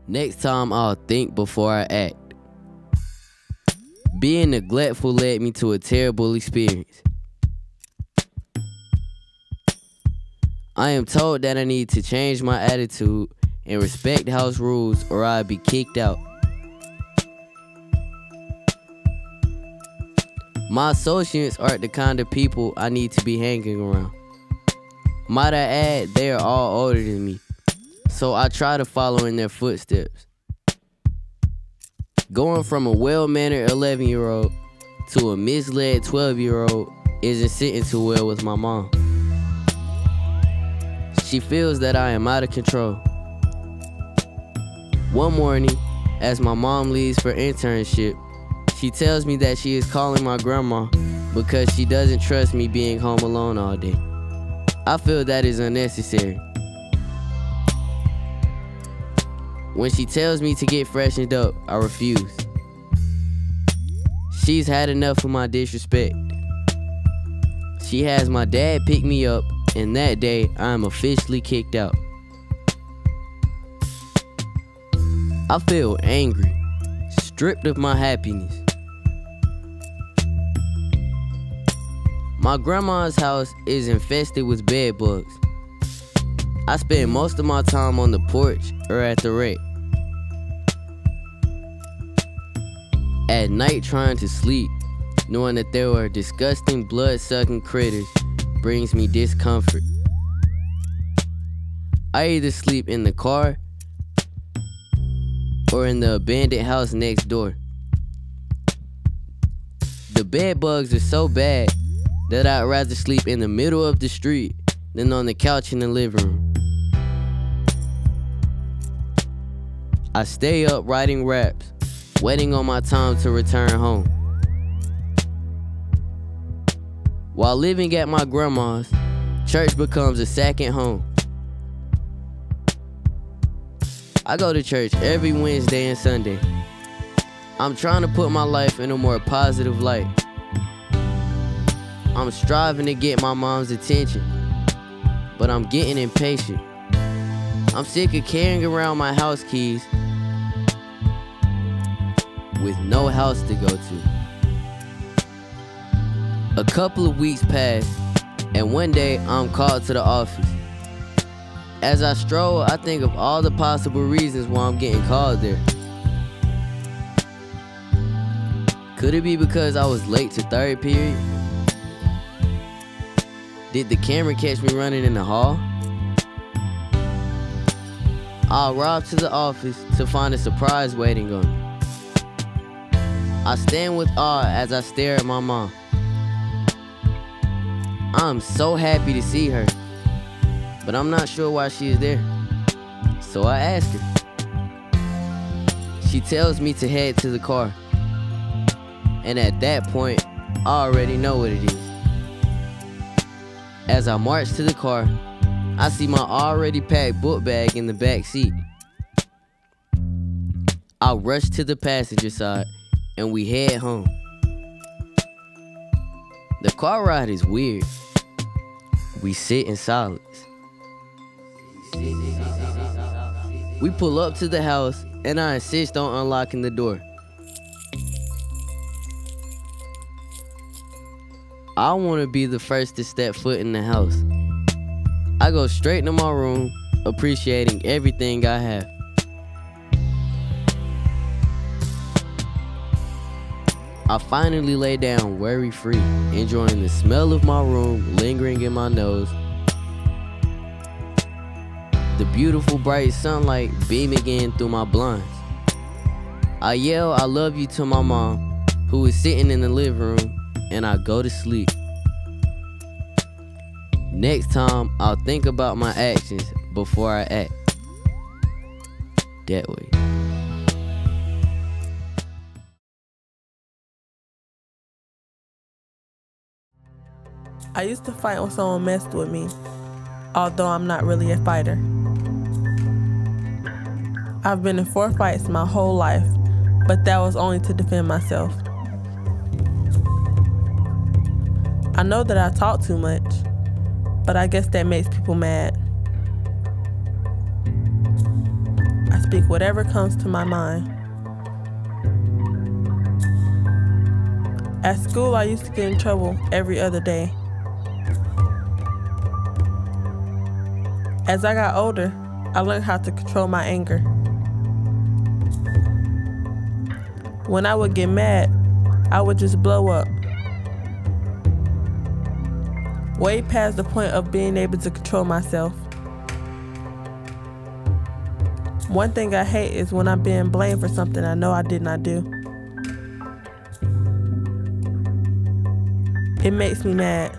Next time, I'll think before I act. Being neglectful led me to a terrible experience. I am told that I need to change my attitude and respect house rules or I'll be kicked out. My associates aren't the kind of people I need to be hanging around. Might I add, they are all older than me, so I try to follow in their footsteps. Going from a well-mannered 11-year-old to a misled 12-year-old isn't sitting too well with my mom. She feels that I am out of control. One morning, as my mom leaves for internship, she tells me that she is calling my grandma because she doesn't trust me being home alone all day. I feel that is unnecessary. When she tells me to get freshened up, I refuse. She's had enough of my disrespect. She has my dad pick me up, and that day, I am officially kicked out. I feel angry, stripped of my happiness. My grandma's house is infested with bed bugs. I spend most of my time on the porch or at the rec. At night trying to sleep, knowing that there were disgusting blood-sucking critters brings me discomfort. I either sleep in the car or in the abandoned house next door. The bed bugs are so bad that I'd rather sleep in the middle of the street than on the couch in the living room. I stay up writing raps, waiting on my time to return home. While living at my grandma's, church becomes a second home. I go to church every Wednesday and Sunday. I'm trying to put my life in a more positive light. I'm striving to get my mom's attention, but I'm getting impatient. I'm sick of carrying around my house keys with no house to go to. A couple of weeks pass, and one day I'm called to the office. As I stroll, I think of all the possible reasons why I'm getting called there. Could it be because I was late to third period? Did the camera catch me running in the hall? I'll arrive to the office to find a surprise waiting on me. I stand with awe as I stare at my mom. I'm so happy to see her, but I'm not sure why she is there. So I ask her. She tells me to head to the car. And at that point, I already know what it is. As I march to the car, I see my already packed book bag in the back seat. I rush to the passenger side and we head home. The car ride is weird. We sit in silence. We pull up to the house and I insist on unlocking the door. I want to be the first to step foot in the house. I go straight to my room, appreciating everything I have. I finally lay down worry-free, enjoying the smell of my room lingering in my nose, the beautiful bright sunlight beaming in through my blinds. I yell I love you to my mom, who is sitting in the living room, and I go to sleep. Next time, I'll think about my actions before I act. That way. I used to fight when someone messed with me, although I'm not really a fighter. I've been in 4 fights my whole life, but that was only to defend myself. I know that I talk too much, but I guess that makes people mad. I speak whatever comes to my mind. At school, I used to get in trouble every other day. As I got older, I learned how to control my anger. When I would get mad, I would just blow up. Way past the point of being able to control myself. One thing I hate is when I'm being blamed for something I know I did not do. It makes me mad.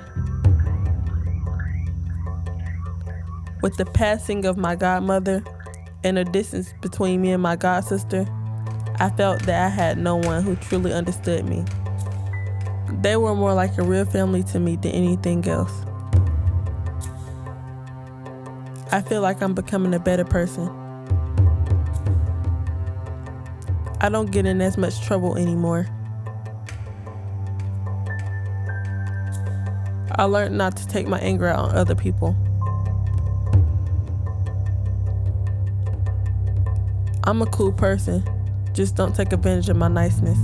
With the passing of my godmother and the distance between me and my godsister, I felt that I had no one who truly understood me. They were more like a real family to me than anything else. I feel like I'm becoming a better person. I don't get in as much trouble anymore. I learned not to take my anger out on other people. I'm a cool person, just don't take advantage of my niceness.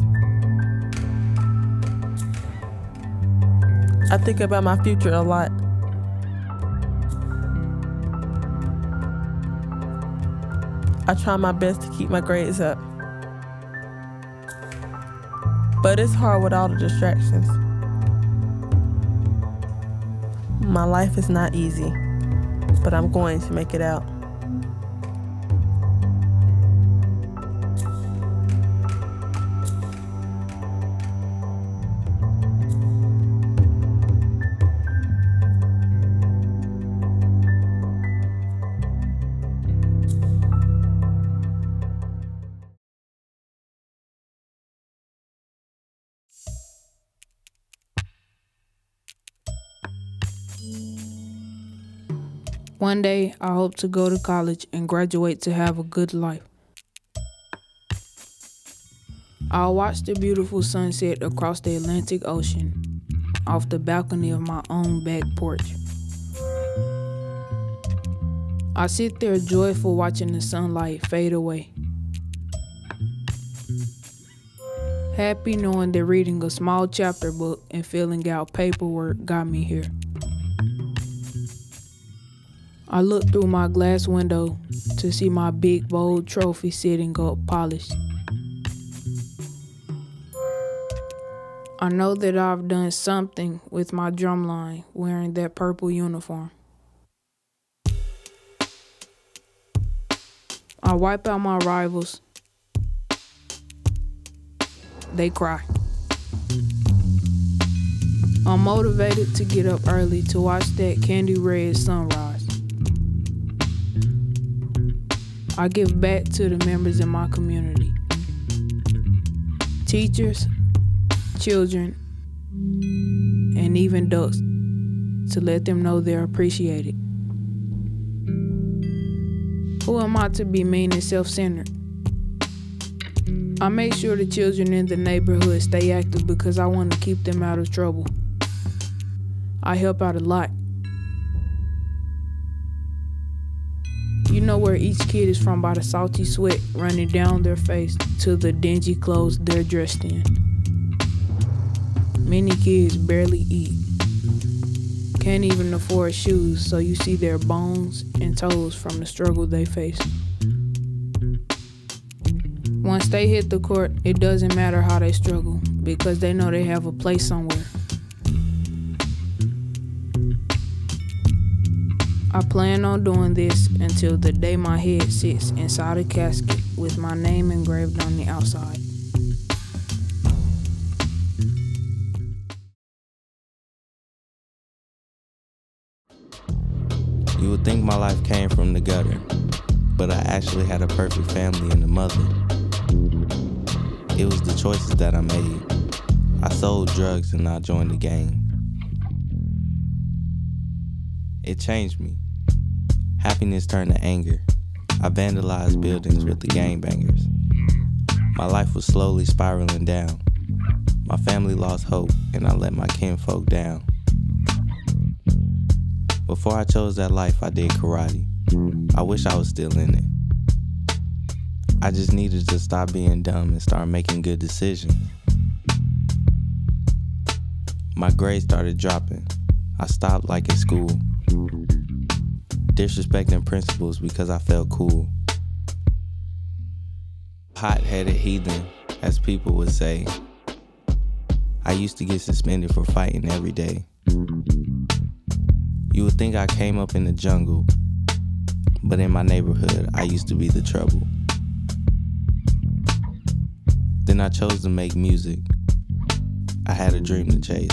I think about my future a lot. I try my best to keep my grades up. But it's hard with all the distractions. My life is not easy, but I'm going to make it out. One day, I hope to go to college and graduate to have a good life. I'll watch the beautiful sunset across the Atlantic Ocean off the balcony of my own back porch. I sit there joyful watching the sunlight fade away. Happy knowing that reading a small chapter book and filling out paperwork got me here. I look through my glass window to see my big, bold trophy sitting up polished. I know that I've done something with my drumline wearing that purple uniform. I wipe out my rivals. They cry. I'm motivated to get up early to watch that candy red sunrise. I give back to the members in my community. Teachers, children, and even ducks, to let them know they're appreciated. Who am I to be mean and self-centered? I make sure the children in the neighborhood stay active because I want to keep them out of trouble. I help out a lot. You know where each kid is from by the salty sweat running down their face to the dingy clothes they're dressed in. Many kids barely eat, can't even afford shoes, so you see their bones and toes from the struggle they face. Once they hit the court, it doesn't matter how they struggle because they know they have a place somewhere. I plan on doing this until the day my head sits inside a casket with my name engraved on the outside. You would think my life came from the gutter, but I actually had a perfect family and a mother. It was the choices that I made. I sold drugs and I joined the gang. It changed me. Happiness turned to anger. I vandalized buildings with the gangbangers. My life was slowly spiraling down. My family lost hope, and I let my kinfolk down. Before I chose that life, I did karate. I wish I was still in it. I just needed to stop being dumb and start making good decisions. My grades started dropping. I stopped liking school. Disrespecting principals because I felt cool. Hot-headed heathen, as people would say. I used to get suspended for fighting every day. You would think I came up in the jungle, but in my neighborhood, I used to be the trouble. Then I chose to make music. I had a dream to chase.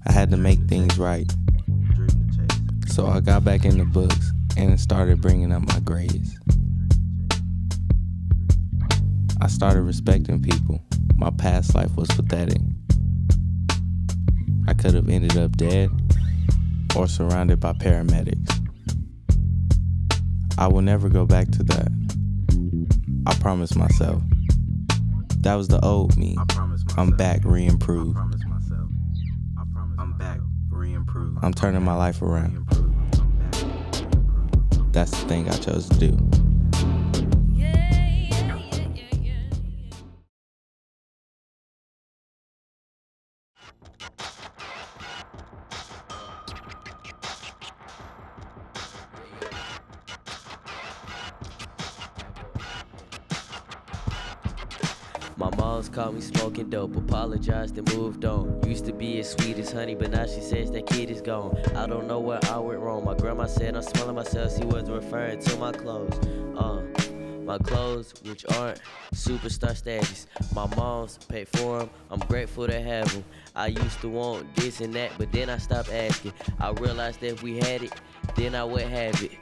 I had to make things right. So I got back in the books and started bringing up my grades. I started respecting people. My past life was pathetic. I could have ended up dead or surrounded by paramedics. I will never go back to that. I promised myself. That was the old me. I'm back, re-improved. I'm turning my life around. That's the thing I chose to do. My mom's caught me smoking dope, apologized and moved on. Used to be as sweet as honey, but now she says that kid is gone. I don't know where I went wrong. My grandma said I'm smelling myself. She was referring to my clothes. My clothes, which aren't superstar status. My mom's paid for them. I'm grateful to have them. I used to want this and that, but then I stopped asking. I realized that if we had it, then I would have it.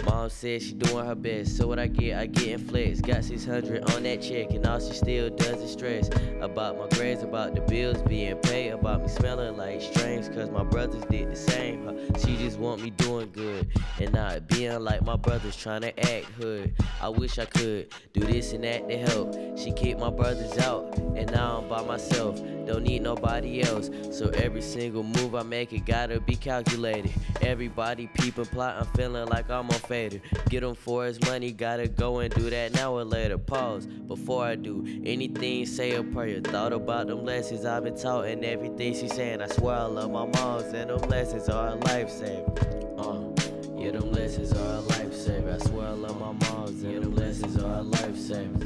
Mom said she doing her best, so what I get in flex. Got 600 on that check, and all she still does is stress about my grades, about the bills being paid, about me smelling like strange, cause my brothers did the same. She just want me doing good, and not being like my brothers trying to act hood. I wish I could do this and that to help. She kicked my brothers out, and now I'm by myself. Don't need nobody else, so every single move I make, it gotta be calculated. Everybody peeping, plot, I'm feeling like I'm on fader. Get him for his money, gotta go and do that now or later. Pause, before I do anything, say a prayer. Thought about them lessons I've been taught and everything she's saying. I swear I love my moms, and them lessons are a lifesaver. Yeah, them lessons are a lifesaver. I swear I love my moms, and them lessons are a lifesaver.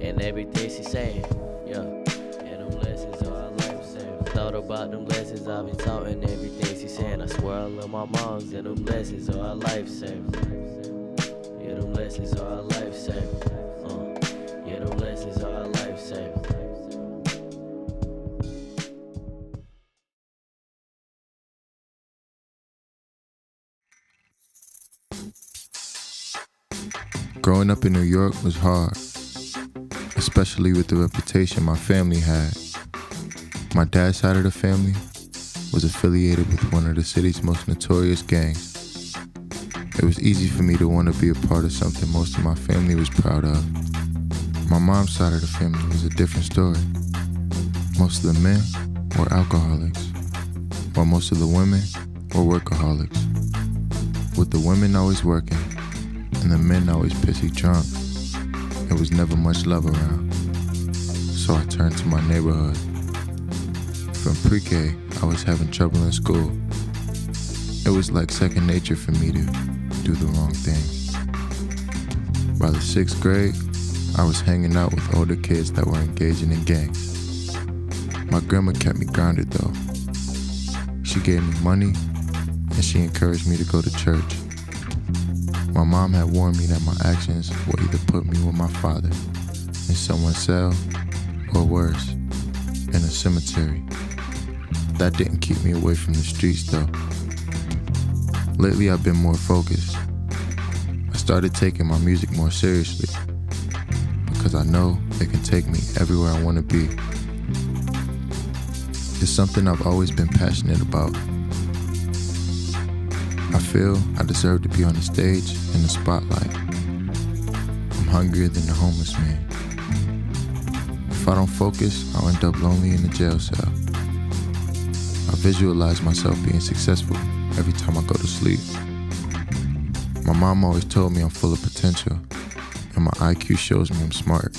And everything she's saying, yeah. And them lessons are a lifesaver. Thought about them lessons I've been taught and everything she's saying. I swear I love my moms, and them lessons are a lifesaver. Yeah, them lessons are a lifesaver. Yeah, them lessons are a lifesaver. Growing up in New York was hard, especially with the reputation my family had. My dad's side of the family was affiliated with one of the city's most notorious gangs. It was easy for me to want to be a part of something most of my family was proud of. My mom's side of the family was a different story. Most of the men were alcoholics, while most of the women were workaholics. With the women always working, and the men always pissy drunk, there was never much love around. So I turned to my neighborhood. From pre-K, I was having trouble in school. It was like second nature for me to do the wrong thing. By the 6th grade, I was hanging out with older kids that were engaging in gangs. My grandma kept me grounded though. She gave me money, and she encouraged me to go to church. My mom had warned me that my actions would either put me with my father in someone's cell, or worse, in a cemetery. That didn't keep me away from the streets though. Lately I've been more focused. I started taking my music more seriously, because I know it can take me everywhere I want to be. It's something I've always been passionate about. I feel I deserve to be on the stage in the spotlight. I'm hungrier than the homeless man. If I don't focus, I'll end up lonely in the jail cell. I visualize myself being successful every time I go to sleep. My mom always told me I'm full of potential, and my IQ shows me I'm smart.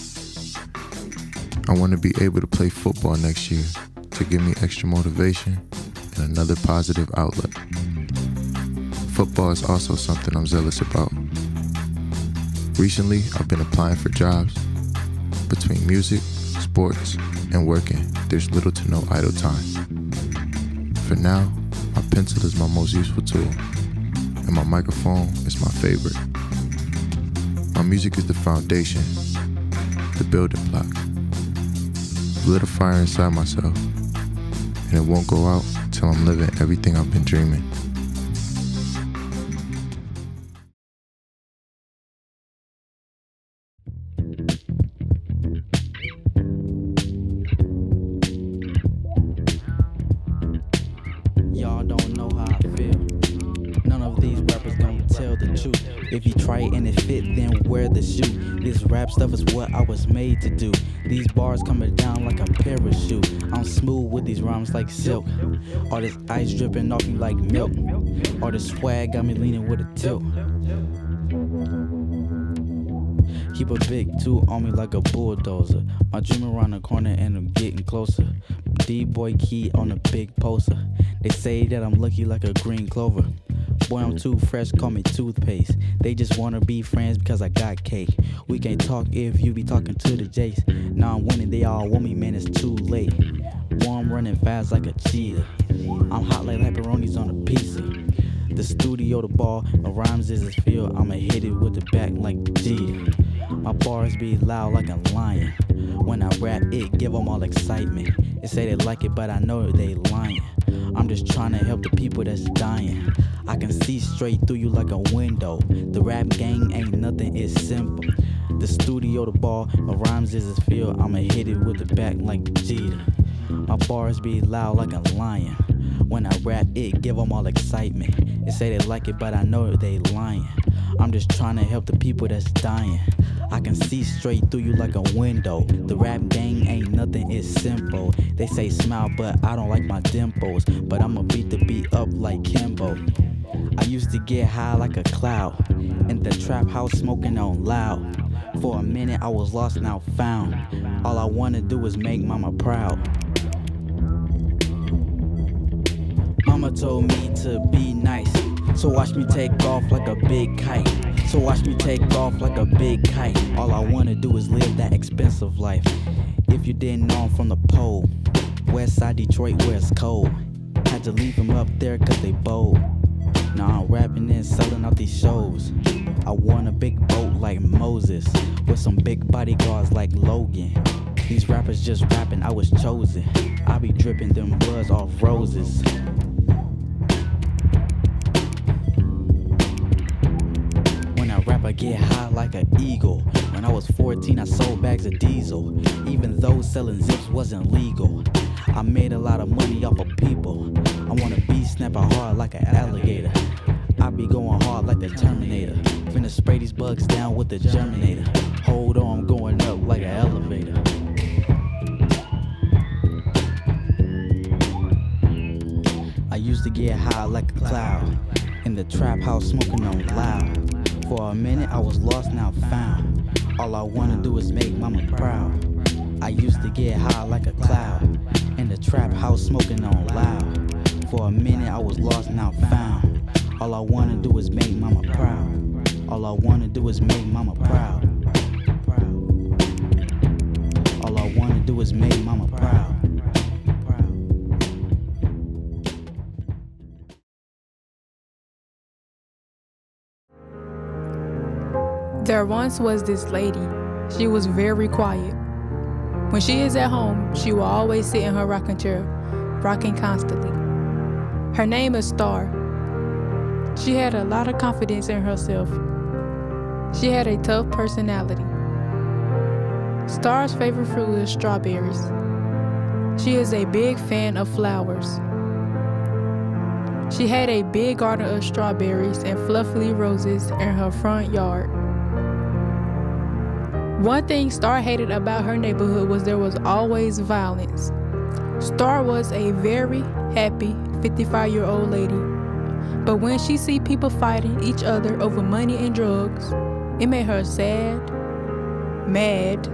I want to be able to play football next year to give me extra motivation and another positive outlet. Football is also something I'm zealous about. Recently, I've been applying for jobs. Between music, sports, and working, there's little to no idle time. For now, my pencil is my most useful tool, and my microphone is my favorite. My music is the foundation, the building block. Lit a fire inside myself, and it won't go out till I'm living everything I've been dreaming. Y'all don't know how I feel. None of these rappers gon' tell the truth. If you try it and it fit, then wear the shoe. This rap stuff is what I was made to do. These bars coming down like a parachute. I'm smooth with these rhymes like silk. All this ice dripping off me like milk. All this swag got me leaning with a tilt. Keep a big two on me like a bulldozer. My dream around the corner and I'm getting closer. D-boy key on a big poster. They say that I'm lucky like a green clover. Boy, I'm too fresh, call me toothpaste. They just wanna be friends because I got cake. We can't talk if you be talking to the Jace. Now I'm winning, they all want me, man, it's too late. Boy, I'm running fast like a cheetah. I'm hot like pepperonis on a pizza. The studio, the ball, my rhymes is his field. I'ma hit it with the back like G. My bars be loud like a lion. When I rap, it give them all excitement. They say they like it, but I know they lying. I'm just trying to help the people that's dying. I can see straight through you like a window. The rap gang ain't nothing, it's simple. The studio, the ball, my rhymes is his field. I'ma hit it with the back like Jeter. My bars be loud like a lion. When I rap, it give them all excitement. They say they like it, but I know they lying. I'm just trying to help the people that's dying. I can see straight through you like a window. The rap gang ain't nothing, it's simple. They say smile, but I don't like my dimples. But I'ma beat the beat up like Kimbo. I used to get high like a cloud. In the trap house smoking on loud. For a minute I was lost, now found. All I wanna do is make mama proud. Mama told me to be nice. So watch me take off like a big kite. So watch me take off like a big kite. All I wanna do is live that expensive life. If you didn't know I'm from the pole, West Side Detroit where it's cold. Had to leave them up there cause they bold. Now I'm rapping and selling out these shows. I want a big boat like Moses, with some big bodyguards like Logan. These rappers just rapping, I was chosen. I be dripping them bloods off roses. I get high like an eagle. When I was 14, I sold bags of diesel. Even though selling zips wasn't legal, I made a lot of money off of people. I wanna be snapping hard like an alligator. I be going hard like the Terminator. Finna spray these bugs down with the Germinator. Hold on, I'm going up like an elevator. I used to get high like a cloud. In the trap house smoking on loud. For a minute I was lost, now found. All I wanna do is make mama proud. I used to get high like a cloud. In the trap house smoking on loud. For a minute I was lost, now found. All I wanna do is make mama proud. All I wanna do is make mama proud. All I wanna do is make mama proud. There once was this lady. She was very quiet. When she is at home, she will always sit in her rocking chair, rocking constantly. Her name is Star. She had a lot of confidence in herself. She had a tough personality. Star's favorite fruit is strawberries. She is a big fan of flowers. She had a big garden of strawberries and fluffy roses in her front yard. One thing Star hated about her neighborhood was there was always violence. Star was a very happy 55-year-old lady, but when she see people fighting each other over money and drugs, it made her sad, mad,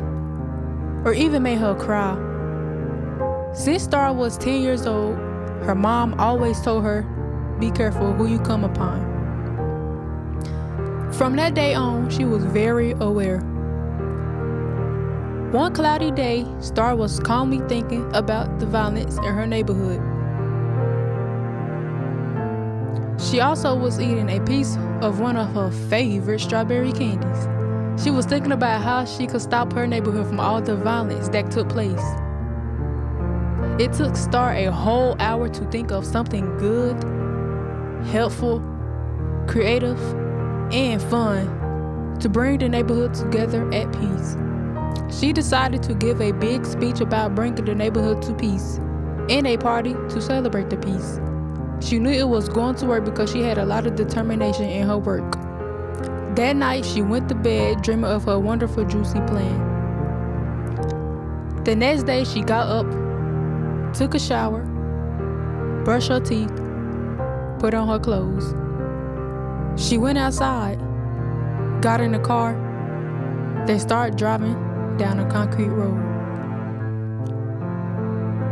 or even made her cry. Since Star was 10 years old, her mom always told her, "Be careful who you come upon." From that day on, she was very aware. One cloudy day, Star was calmly thinking about the violence in her neighborhood. She also was eating a piece of one of her favorite strawberry candies. She was thinking about how she could stop her neighborhood from all the violence that took place. It took Star a whole hour to think of something good, helpful, creative, and fun to bring the neighborhood together at peace. She decided to give a big speech about bringing the neighborhood to peace and a party to celebrate the peace. She knew it was going to work because she had a lot of determination in her work. That night, she went to bed dreaming of her wonderful, juicy plan. The next day, she got up, took a shower, brushed her teeth, put on her clothes. She went outside, got in the car, then started driving down a concrete road.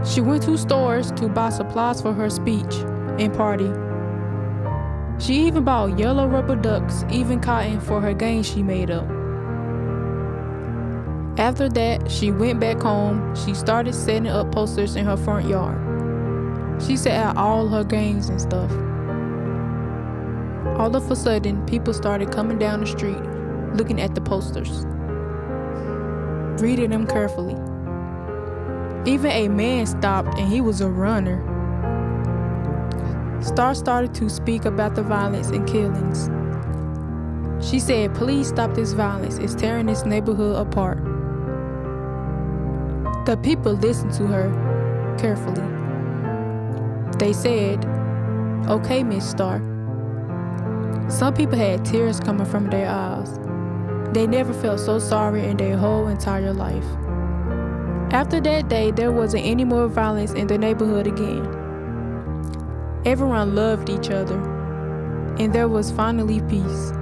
She went to stores to buy supplies for her speech and party. She even bought yellow rubber ducks, even cotton for her game she made up. After that, she went back home. She started setting up posters in her front yard. She set out all her games and stuff. All of a sudden, people started coming down the street, looking at the posters, reading them carefully. Even a man stopped, and he was a runner. Star started to speak about the violence and killings. She said, "Please stop this violence. It's tearing this neighborhood apart." The people listened to her carefully. They said, "Okay, Miss Star." Some people had tears coming from their eyes. They never felt so sorry in their whole entire life. After that day, there wasn't any more violence in the neighborhood again. Everyone loved each other, and there was finally peace.